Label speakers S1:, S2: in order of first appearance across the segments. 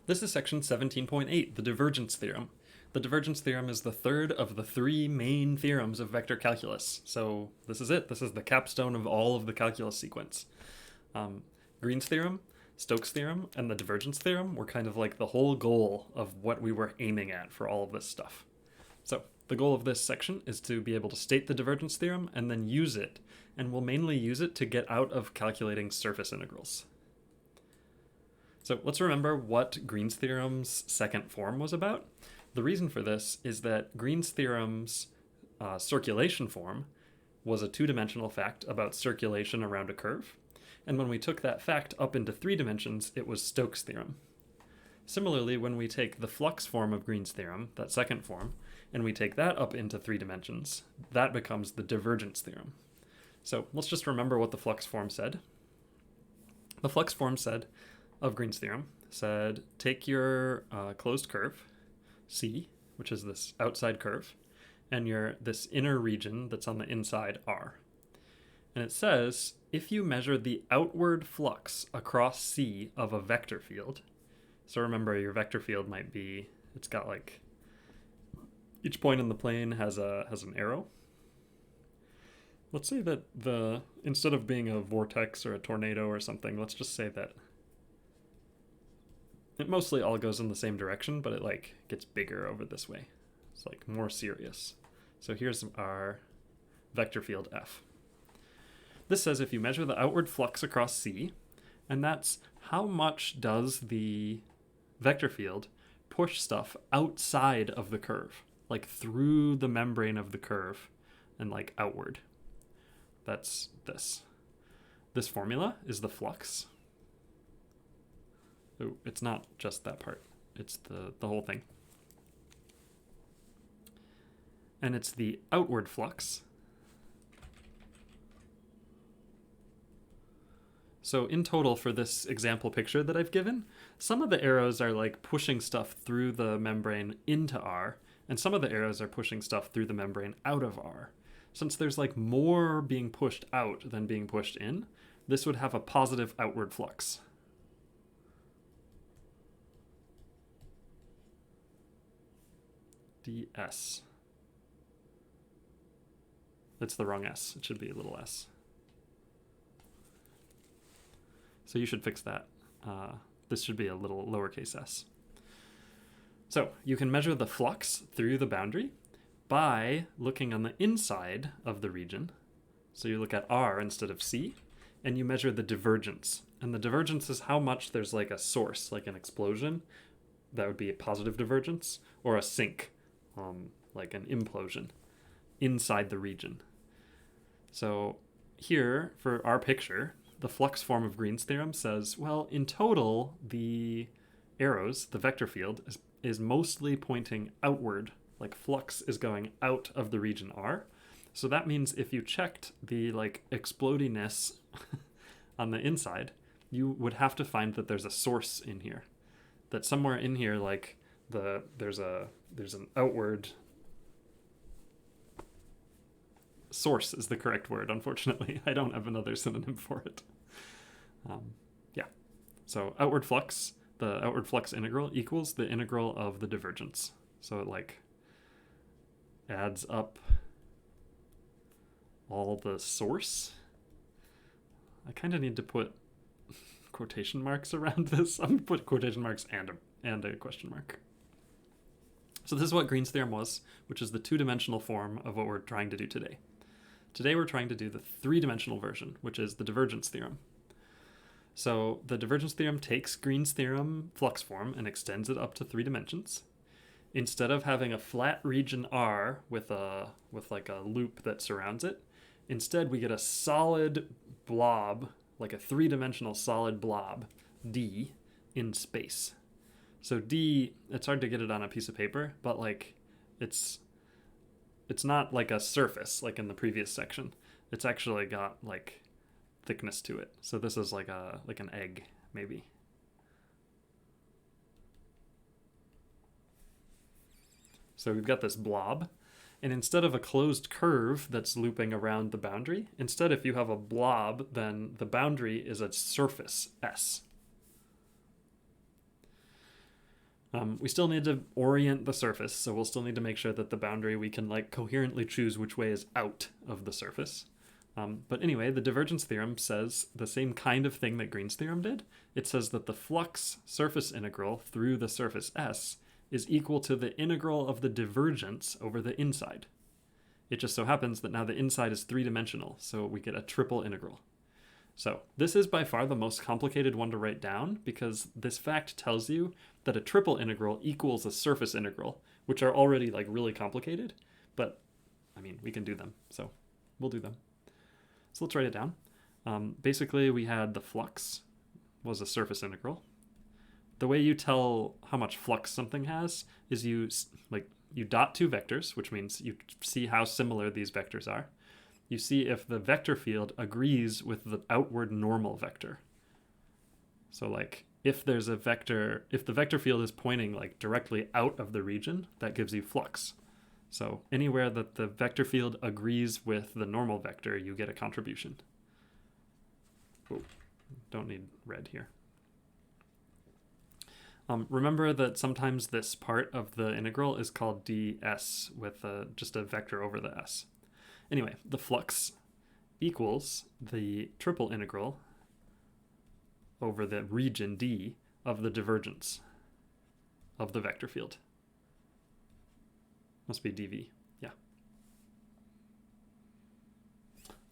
S1: This is section 17.8, the Divergence Theorem. The Divergence Theorem is the third of the three main theorems of vector calculus. So this is it. This is the capstone of all of the calculus sequence. Green's theorem, Stokes' theorem, and the Divergence Theorem were kind of like the whole goal of what we were aiming at for all of this stuff. So the goal of this section is to be able to state the Divergence Theorem and then use it, and we'll mainly use it to get out of calculating surface integrals. So let's remember what Green's theorem's second form was about. The reason for this is that Green's theorem's circulation form was a two-dimensional fact about circulation around a curve. And when we took that fact up into 3 dimensions, it was Stokes' theorem. Similarly, when we take the flux form of Green's theorem, that second form, and we take that up into 3 dimensions, that becomes the Divergence theorem. So let's just remember what the flux form said. The flux form said, of Green's theorem, said take your closed curve, C, which is this outside curve, and this inner region that's on the inside, R. And it says, if you measure the outward flux across C of a vector field, so remember your vector field might be, it's got like, each point in the plane has an arrow. Let's say that instead of being a vortex or a tornado or something, let's just say that it mostly all goes in the same direction, but it like gets bigger over this way. It's like more serious. So here's our vector field F. This says if you measure the outward flux across C, and that's how much does the vector field push stuff outside of the curve, like through the membrane of the curve and like outward. That's this. This formula is the flux. Oh, it's not just that part. It's the whole thing. And it's the outward flux. So in total for this example picture that I've given, some of the arrows are like pushing stuff through the membrane into R, and some of the arrows are pushing stuff through the membrane out of R. Since there's like more being pushed out than being pushed in, this would have a positive outward flux. ds. That's the wrong s. It should be a little s. So you should fix that. This should be a little lowercase s. So you can measure the flux through the boundary by looking on the inside of the region. So you look at R instead of C, and you measure the divergence. And the divergence is how much there's like a source, like an explosion. That would be a positive divergence, or a sink, like an implosion, inside the region. So here, for our picture, the flux form of Green's theorem says, well, in total, the arrows, the vector field, is mostly pointing outward, like flux is going out of the region R. So that means if you checked the like explodiness on the inside, you would have to find that there's a source in here. That somewhere in here, like there's an outward source is the correct word. Unfortunately, I don't have another synonym for it. Yeah. So outward flux, the outward flux integral equals the integral of the divergence. So it like adds up all the source. I kind of need to put quotation marks around this. I'm going to put quotation marks and a question mark. So this is what Green's theorem was, which is the two-dimensional form of what we're trying to do today. Today we're trying to do the three-dimensional version, which is the divergence theorem. So the divergence theorem takes Green's theorem flux form and extends it up to 3 dimensions. Instead of having a flat region R with like a loop that surrounds it, instead we get a solid blob, like a 3-dimensional solid blob, D, in space. So D, it's hard to get it on a piece of paper, but like it's not like a surface like in the previous section. It's actually got like thickness to it. So this is like an egg, maybe. So we've got this blob, and instead of a closed curve that's looping around the boundary, instead if you have a blob, then the boundary is a surface, S. We still need to orient the surface, so we'll still need to make sure that the boundary, we can like coherently choose which way is out of the surface. But anyway, the divergence theorem says the same kind of thing that Green's theorem did. It says that the flux surface integral through the surface S is equal to the integral of the divergence over the inside. It just so happens that now the inside is three-dimensional, so we get a triple integral. So this is by far the most complicated one to write down, because this fact tells you that a triple integral equals a surface integral, which are already like really complicated, but I mean, we can do them, so we'll do them. So let's write it down. Basically, we had the flux was a surface integral. The way you tell how much flux something has is you dot two vectors, which means you see how similar these vectors are. You see if the vector field agrees with the outward normal vector. So like if there's a vector, if the vector field is pointing like directly out of the region, that gives you flux. So anywhere that the vector field agrees with the normal vector, you get a contribution. Oh, don't need red here. Remember that sometimes this part of the integral is called ds with just a vector over the s. Anyway, the flux equals the triple integral over the region D of the divergence of the vector field. Must be dv, yeah.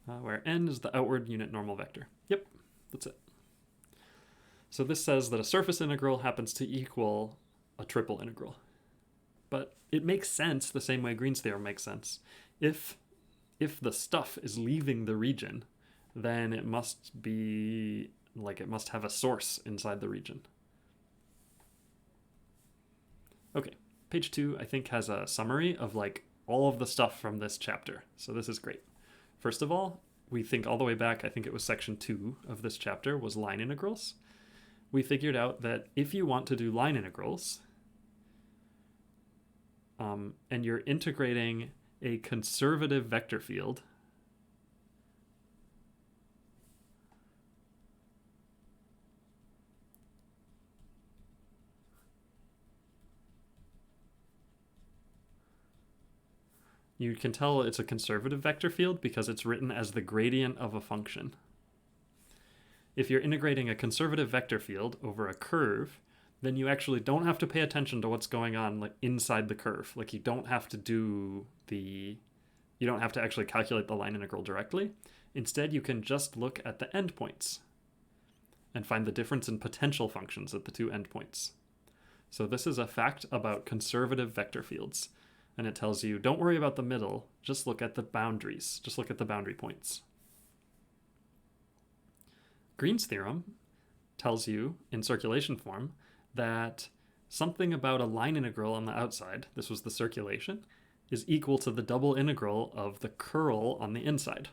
S1: Where n is the outward unit normal vector. Yep, that's it. So this says that a surface integral happens to equal a triple integral. But it makes sense the same way Green's theorem makes sense. If the stuff is leaving the region, then it must be like it must have a source inside the region. Okay, page 2 I think has a summary of like all of the stuff from this chapter. So this is great. First of all, we think all the way back, I think it was section 2 of this chapter was line integrals. We figured out that if you want to do line integrals, and you're integrating a conservative vector field, you can tell it's a conservative vector field because it's written as the gradient of a function. If you're integrating a conservative vector field over a curve, then you actually don't have to pay attention to what's going on like inside the curve. Like you don't have to actually calculate the line integral directly. Instead, you can just look at the endpoints and find the difference in potential functions at the two endpoints. So this is a fact about conservative vector fields. And it tells you, don't worry about the middle, just look at the boundaries, just look at the boundary points. Green's theorem tells you, in circulation form, that something about a line integral on the outside, this was the circulation, is equal to the double integral of the curl on the inside,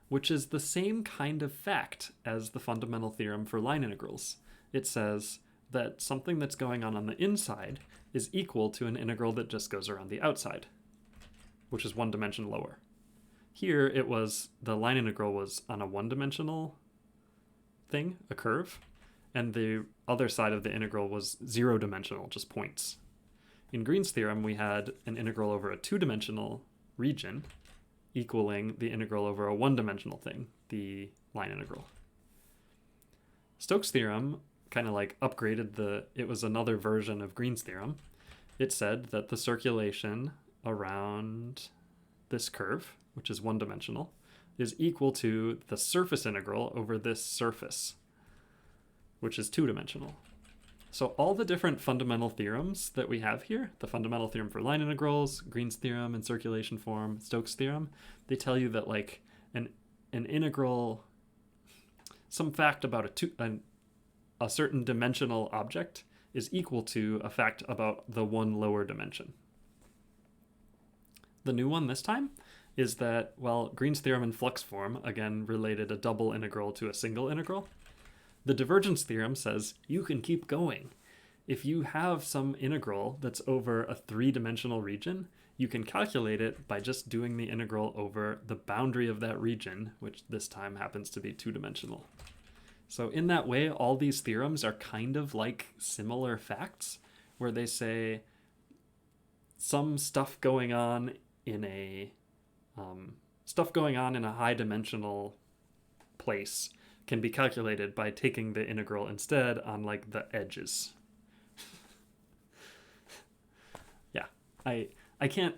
S1: which is the same kind of fact as the fundamental theorem for line integrals. It says that something that's going on the inside is equal to an integral that just goes around the outside, which is one dimension lower. Here it was, the line integral was on a one-dimensional thing, a curve, and the other side of the integral was zero-dimensional, just points. In Green's theorem, we had an integral over a two-dimensional region equaling the integral over a one-dimensional thing, the line integral. Stokes' theorem kind of like upgraded it was another version of Green's theorem. It said that the circulation around this curve, which is one-dimensional, is equal to the surface integral over this surface, which is two-dimensional. So all the different fundamental theorems that we have here, the fundamental theorem for line integrals, Green's theorem in circulation form, Stokes' theorem, they tell you that like an integral, some fact about a certain dimensional object is equal to a fact about the one lower dimension. The new one this time is that, well, Green's theorem in flux form, again, related a double integral to a single integral. The divergence theorem says you can keep going. If you have some integral that's over a three-dimensional region, you can calculate it by just doing the integral over the boundary of that region, which this time happens to be two-dimensional. So in that way, all these theorems are kind of like similar facts, where they say some stuff going on in a high dimensional place can be calculated by taking the integral instead on like the edges. Yeah, I can't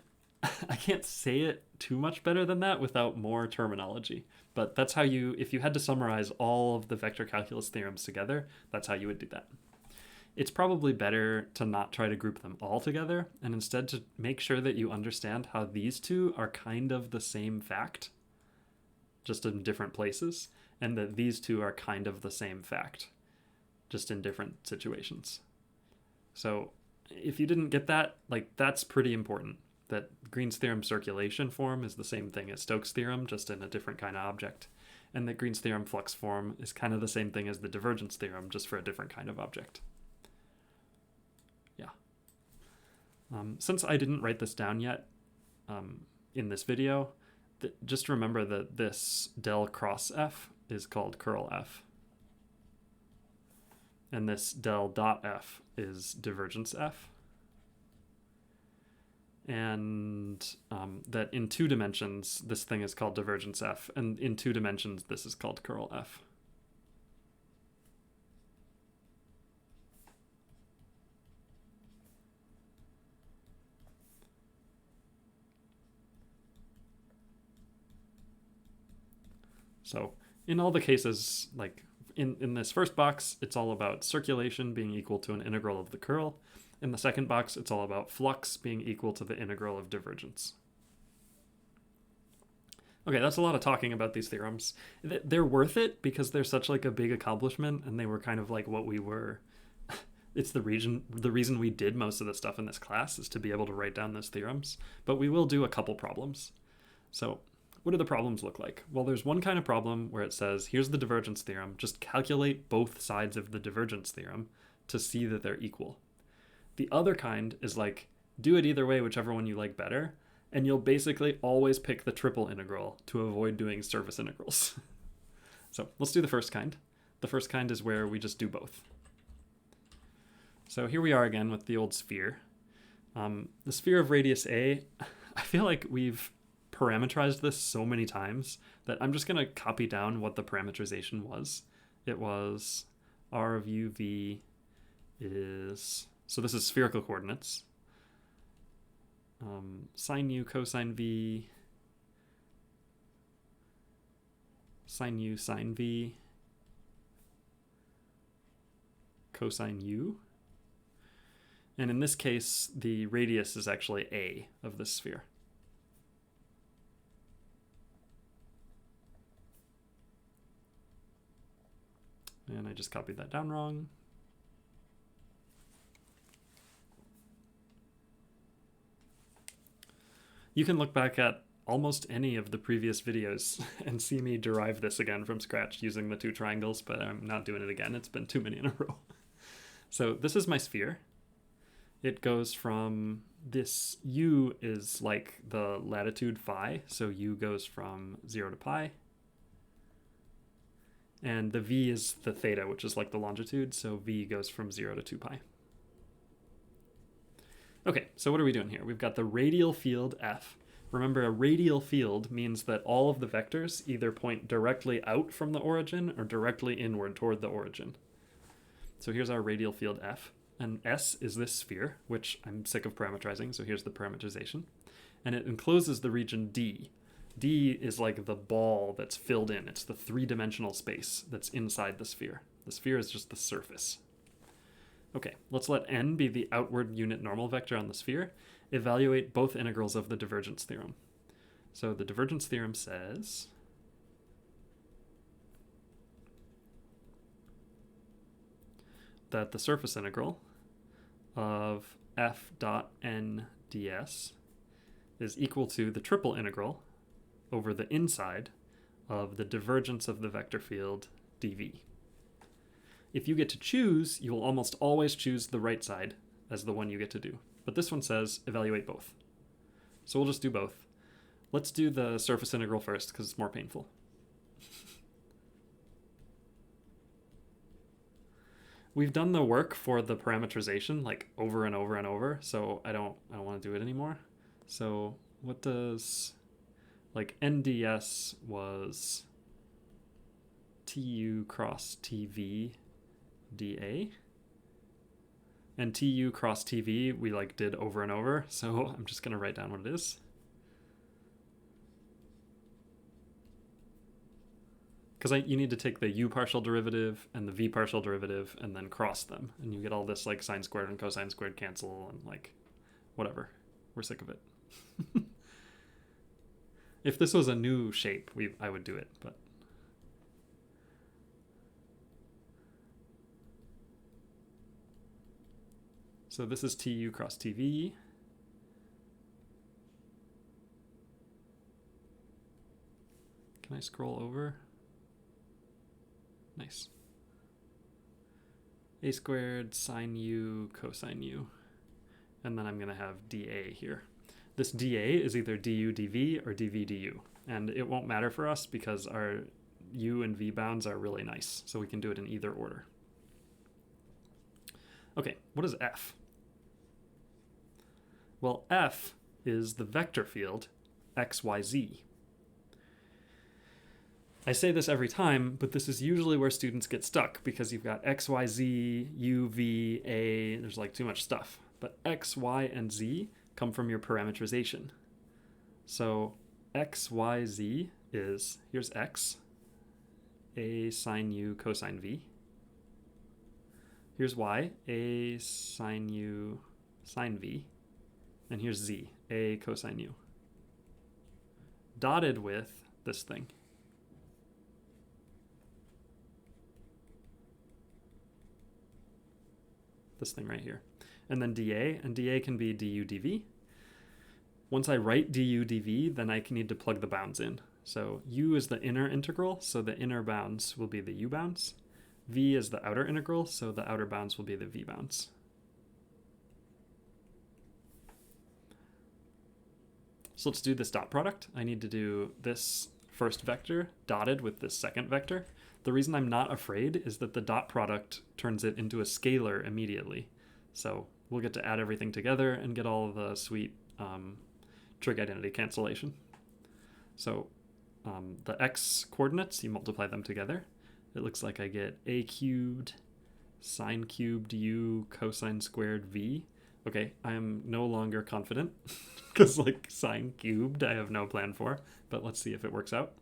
S1: say it too much better than that without more terminology. But that's how you, if you had to summarize all of the vector calculus theorems together, that's how you would do that. It's probably better to not try to group them all together and instead to make sure that you understand how these two are kind of the same fact, just in different places, and that these two are kind of the same fact, just in different situations. So if you didn't get that, like, that's pretty important, that Green's theorem circulation form is the same thing as Stokes' theorem, just in a different kind of object, and that Green's theorem flux form is kind of the same thing as the divergence theorem, just for a different kind of object. Yeah. Since I didn't write this down yet in this video, just remember that this del cross f is called curl f. And this del dot f is divergence f. And that in 2 dimensions, this thing is called divergence f. And in 2 dimensions, this is called curl f. So in all the cases, like in this first box, it's all about circulation being equal to an integral of the curl. In the second box, it's all about flux being equal to the integral of divergence. Okay, that's a lot of talking about these theorems. They're worth it because they're such like a big accomplishment, and they were kind of like what we were. It's the reason we did most of the stuff in this class is to be able to write down those theorems. But we will do a couple problems. So what do the problems look like? Well, there's one kind of problem where it says, here's the divergence theorem. Just calculate both sides of the divergence theorem to see that they're equal. The other kind is like, do it either way, whichever one you like better, and you'll basically always pick the triple integral to avoid doing surface integrals. So let's do the first kind. The first kind is where we just do both. So here we are again with the old sphere. The sphere of radius A, I feel like we've parameterized this so many times that I'm just going to copy down what the parameterization was. It was r of uv is, so this is spherical coordinates, sine u cosine v, sine u sine v, cosine u. And in this case, the radius is actually a of this sphere. And I just copied that down wrong. You can look back at almost any of the previous videos and see me derive this again from scratch using the 2 triangles, but I'm not doing it again. It's been too many in a row. So this is my sphere. It goes from this u is like the latitude phi, so u goes from 0 to pi. And the v is the theta, which is like the longitude, so v goes from 0 to 2 pi. Okay, so what are we doing here? We've got the radial field f. Remember, a radial field means that all of the vectors either point directly out from the origin or directly inward toward the origin. So here's our radial field f, and S is this sphere, which I'm sick of parameterizing, so here's the parameterization. And it encloses the region D. D is like the ball that's filled in. It's the 3-dimensional space that's inside the sphere. The sphere is just the surface. Okay, let's let n be the outward unit normal vector on the sphere. Evaluate both integrals of the divergence theorem. So the divergence theorem says that the surface integral of f dot n ds is equal to the triple integral over the inside of the divergence of the vector field dv. If you get to choose, you will almost always choose the right side as the one you get to do. But this one says evaluate both. So we'll just do both. Let's do the surface integral first because it's more painful. we've done the work for the parameterization like over and over and over, so I don't want to do it anymore. So what does, like, NDS was TU cross TV dA, and TU cross TV we like did over and over, so I'm just gonna write down what it is. Because you need to take the u partial derivative and the v partial derivative and then cross them, and you get all this like sine squared and cosine squared cancel and like whatever. We're sick of it. If this was a new shape, I would do it, but so this is TU cross TV. Can I scroll over? Nice. A squared sine u cosine u. And then I'm going to have dA here. This dA is either du dv or dv du. And it won't matter for us because our u and v bounds are really nice. So we can do it in either order. Okay, what is f? Well, f is the vector field xyz. I say this every time, but this is usually where students get stuck because you've got x, y, z, u, v, a, there's like too much stuff. But x, y, and z come from your parameterization. So x, y, z is, here's x, a sine u cosine v. Here's y, a sine u sine v. And here's z, a cosine u. Dotted with this thing. This thing right here. And then dA, and dA can be du dv. Once I write du dv, then I need to plug the bounds in. So u is the inner integral, so the inner bounds will be the u bounds. V is the outer integral, so the outer bounds will be the v bounds. So let's do this dot product. I need to do this first vector dotted with this second vector. The reason I'm not afraid is that the dot product turns it into a scalar immediately. So we'll get to add everything together and get all of the sweet trig identity cancellation. So the x coordinates, you multiply them together. It looks like I get a cubed sine cubed u cosine squared v. Okay, I am no longer confident because like sine cubed I have no plan for, but let's see if it works out.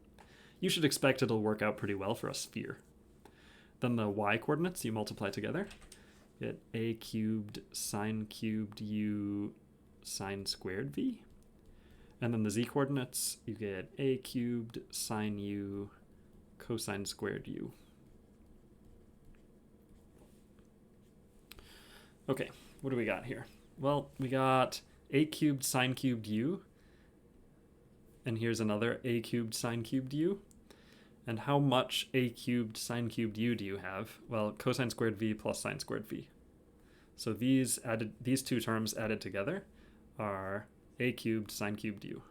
S1: You should expect it'll work out pretty well for a sphere. Then the y coordinates you multiply together. Get a cubed sine cubed u sine squared v. And then the z coordinates, you get a cubed sine u cosine squared u. Okay, what do we got here? Well, we got a cubed sine cubed u. And here's another a cubed sine cubed u. And how much a cubed sine cubed u do you have? Well, cosine squared v plus sine squared v. So these two terms added together are a cubed sine cubed u.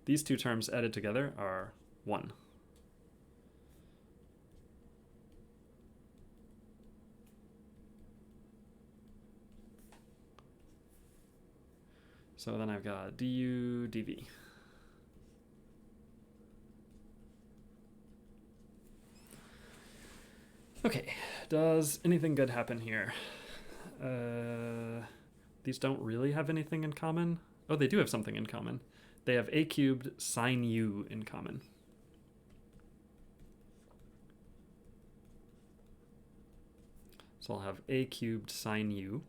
S1: These two terms added together are 1. So then I've got du dv. Okay, does anything good happen here? These don't really have anything in common. Oh, they do have something in common. They have a cubed sine u in common. So I'll have a cubed sine u.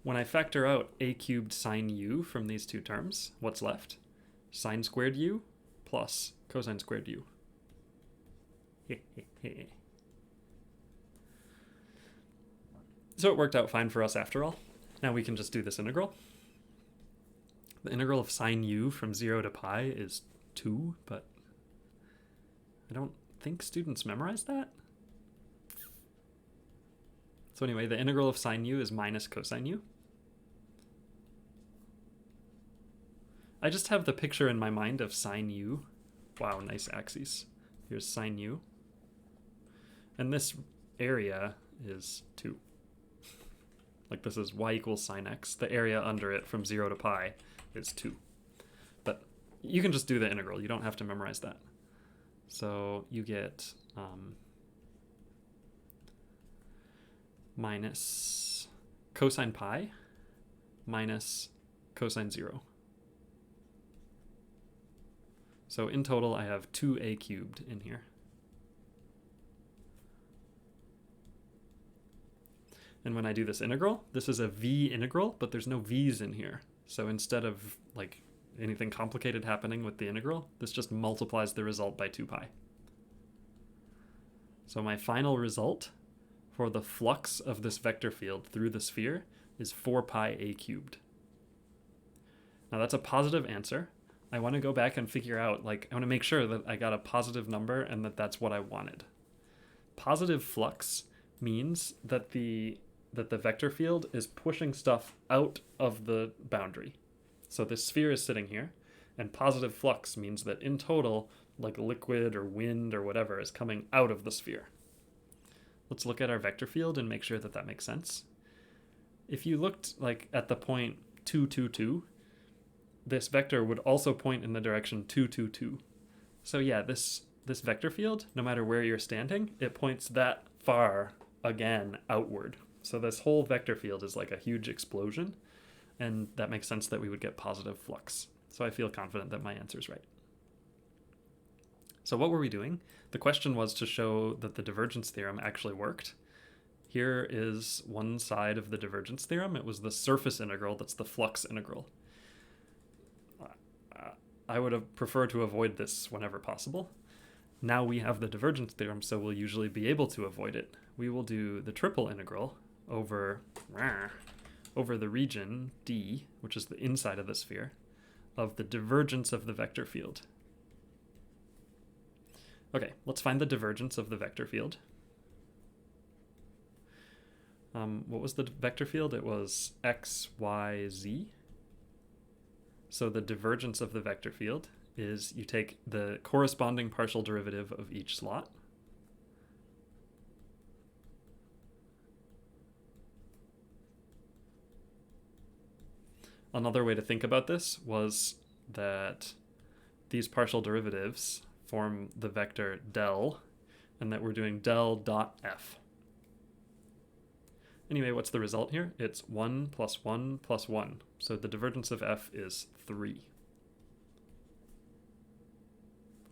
S1: When I factor out a cubed sine u from these two terms, what's left? Sine squared u plus cosine squared u. So it worked out fine for us after all. Now we can just do this integral. The integral of sine u from 0 to pi is 2, but I don't think students memorize that. So anyway, the integral of sine u is minus cosine u. I just have the picture in my mind of sine u. Wow, nice axes. Here's sine u. And this area is 2. Like this is y equals sine x. The area under it from 0 to pi is 2. But you can just do the integral. You don't have to memorize that. So you get minus cosine pi minus cosine 0. So in total, I have 2a cubed in here. And when I do this integral, this is a v integral, but there's no v's in here. So instead of like anything complicated happening with the integral, this just multiplies the result by 2 pi. So my final result for the flux of this vector field through the sphere is 4 pi a cubed. Now that's a positive answer. I want to go back and figure out, like, I want to make sure that I got a positive number and that that's what I wanted. Positive flux means that the vector field is pushing stuff out of the boundary. So this sphere is sitting here, and positive flux means that in total, like liquid or wind or whatever is coming out of the sphere. Let's look at our vector field and make sure that that makes sense. If you looked like at the point 2, 2, 2, this vector would also point in the direction 2, 2, 2. So yeah, this vector field, no matter where you're standing, it points that far again outward. So this whole vector field is like a huge explosion, and that makes sense that we would get positive flux. So I feel confident that my answer is right. So what were we doing? The question was to show that the divergence theorem actually worked. Here is one side of the divergence theorem. It was the surface integral that's the flux integral. I would have preferred to avoid this whenever possible. Now we have the divergence theorem, so we'll usually be able to avoid it. We will do the triple integral over the region D, which is the inside of the sphere, of the divergence of the vector field. Okay, let's find the divergence of the vector field. What was the vector field? It was x, y, z. So the divergence of the vector field is you take the corresponding partial derivative of each slot. Another way to think about this was that these partial derivatives form the vector del, and that we're doing del dot f. Anyway, what's the result here? It's 1 plus 1 plus 1. So the divergence of f is 3.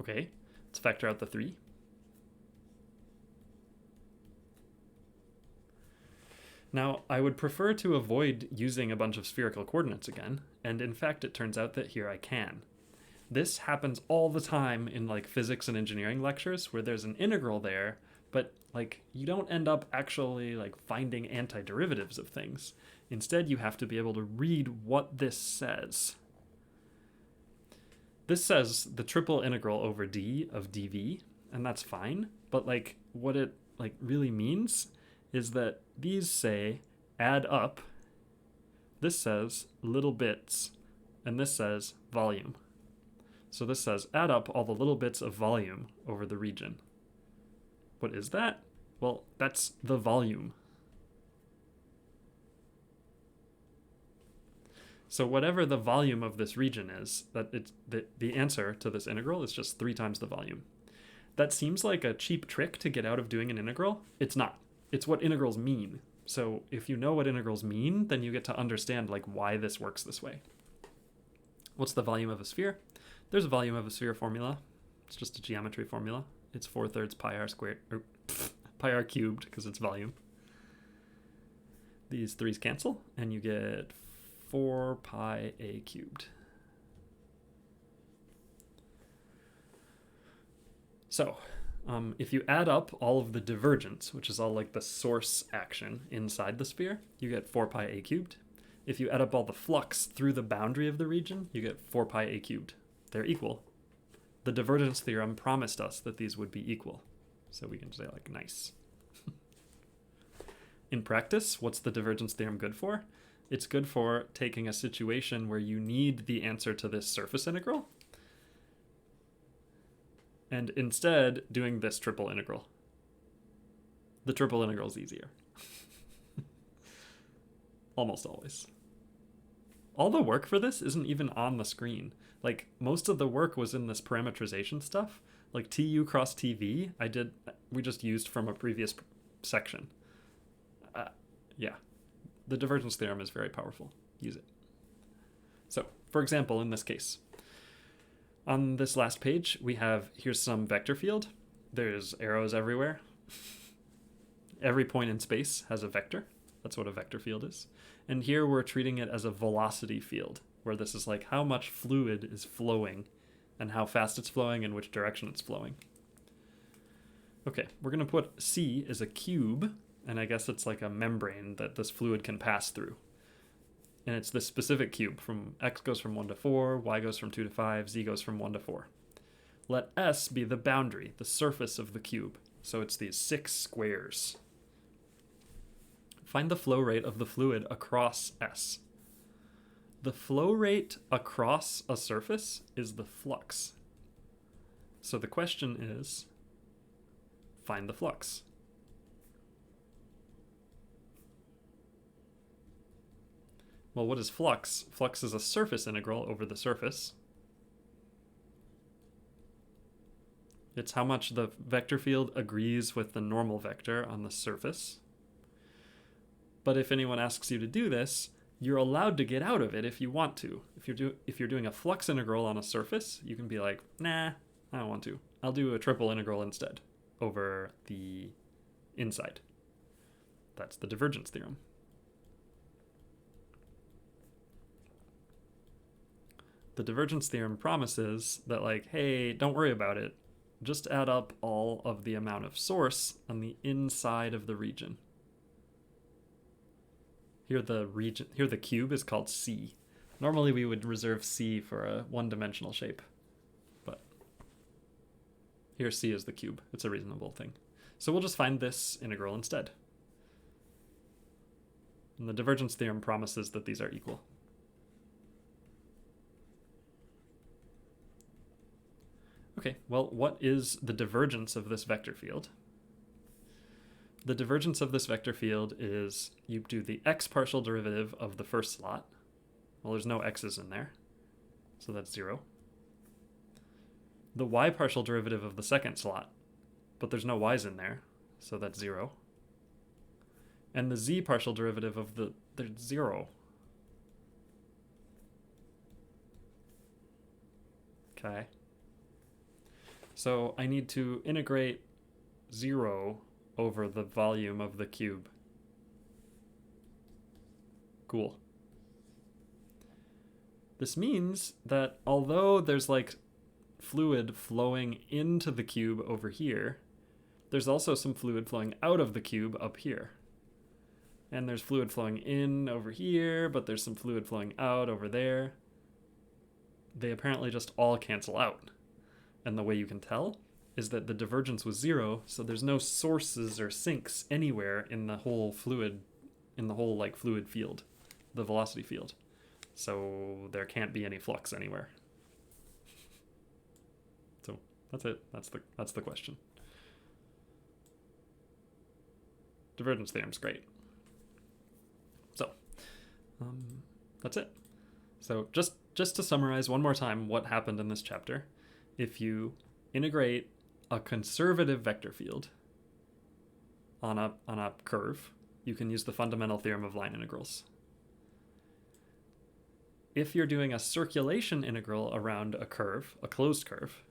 S1: Okay, let's factor out the 3. Now, I would prefer to avoid using a bunch of spherical coordinates again, and in fact it turns out that here I can. This happens all the time in like physics and engineering lectures where there's an integral there, but like you don't end up actually like finding antiderivatives of things. Instead, you have to be able to read what this says. This says the triple integral over d of dv, and that's fine, but like what it like really means is that these say add up, this says little bits, and this says volume. So this says add up all the little bits of volume over the region. What is that? Well, that's the volume. So whatever the volume of this region is, the answer to this integral is just 3 times the volume. That seems like a cheap trick to get out of doing an integral. It's not. It's what integrals mean. So if you know what integrals mean, then you get to understand like why this works this way. What's the volume of a sphere? There's a volume of a sphere formula. It's just a geometry formula. It's 4/3 pi r squared, or pi r cubed, because it's volume. These 3's cancel, and you get 4 pi a cubed. So, if you add up all of the divergence, which is all like the source action inside the sphere, you get 4 pi a cubed. If you add up all the flux through the boundary of the region, you get 4 pi a cubed. They're equal. The divergence theorem promised us that these would be equal. So we can say like, nice. In practice, what's the divergence theorem good for? It's good for taking a situation where you need the answer to this surface integral. and instead doing this triple integral. The triple integral is easier. Almost always. All the work for this isn't even on the screen. Like, most of the work was in this parametrization stuff. Like TU cross TV, we just used from a previous section. Yeah, the divergence theorem is very powerful. Use it. So, for example, in this case, on this last page, here's some vector field. There's arrows everywhere. Every point in space has a vector. That's what a vector field is. And here we're treating it as a velocity field, where this is like how much fluid is flowing and how fast it's flowing and which direction it's flowing. Okay, we're going to put C as a cube, and I guess it's like a membrane that this fluid can pass through. And it's this specific cube. From x goes from 1 to 4, y goes from 2 to 5, z goes from 1 to 4. Let S be the boundary, the surface of the cube. So it's these 6 squares. Find the flow rate of the fluid across S. The flow rate across a surface is the flux. So the question is, find the flux. Well, what is flux? Flux is a surface integral over the surface. It's how much the vector field agrees with the normal vector on the surface. But if anyone asks you to do this, you're allowed to get out of it if you want to. If you're doing a flux integral on a surface, you can be like, nah, I don't want to. I'll do a triple integral instead over the inside. That's the divergence theorem. The divergence theorem promises that, like, hey, don't worry about it. Just add up all of the amount of source on the inside of the region. Here the cube is called C. Normally we would reserve C for a one-dimensional shape, but here C is the cube. It's a reasonable thing. So we'll just find this integral instead. And the divergence theorem promises that these are equal. Okay, well, what is the divergence of this vector field? The divergence of this vector field is you do the x partial derivative of the first slot. Well, there's no x's in there, so that's 0. The y partial derivative of the second slot, but there's no y's in there, so that's 0. And the z partial derivative of there's 0. Okay. So I need to integrate 0 over the volume of the cube. Cool. This means that although there's like fluid flowing into the cube over here, there's also some fluid flowing out of the cube up here. And there's fluid flowing in over here, but there's some fluid flowing out over there. They apparently just all cancel out. And the way you can tell is that the divergence was 0, so there's no sources or sinks anywhere in the whole fluid, fluid field, the velocity field. So there can't be any flux anywhere. So that's it. That's the question. Divergence theorem's great. So that's it. So just to summarize one more time what happened in this chapter. If you integrate a conservative vector field on a curve, you can use the fundamental theorem of line integrals. If you're doing a circulation integral around a curve, a closed curve,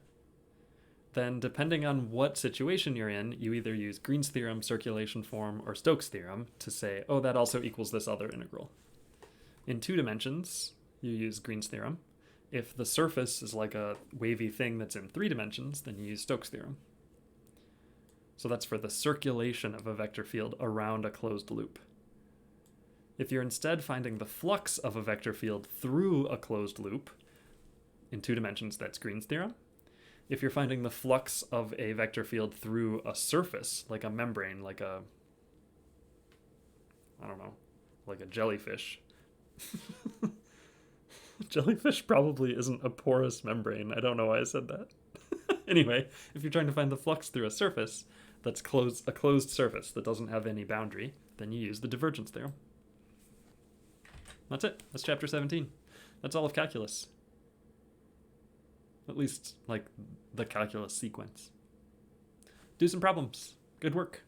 S1: then depending on what situation you're in, you either use Green's theorem, circulation form, or Stokes' theorem to say, oh, that also equals this other integral. In 2 dimensions, you use Green's theorem. If the surface is like a wavy thing that's in 3 dimensions, then you use Stokes' theorem. So that's for the circulation of a vector field around a closed loop. If you're instead finding the flux of a vector field through a closed loop, in 2 dimensions, that's Green's theorem. If you're finding the flux of a vector field through a surface, like a membrane, like a jellyfish. Jellyfish probably isn't a porous membrane. I don't know why I said that. Anyway, if you're trying to find the flux through a surface that's a closed surface that doesn't have any boundary, then you use the divergence theorem. That's it. That's chapter 17. That's all of calculus. At least, like, the calculus sequence. Do some problems. Good work.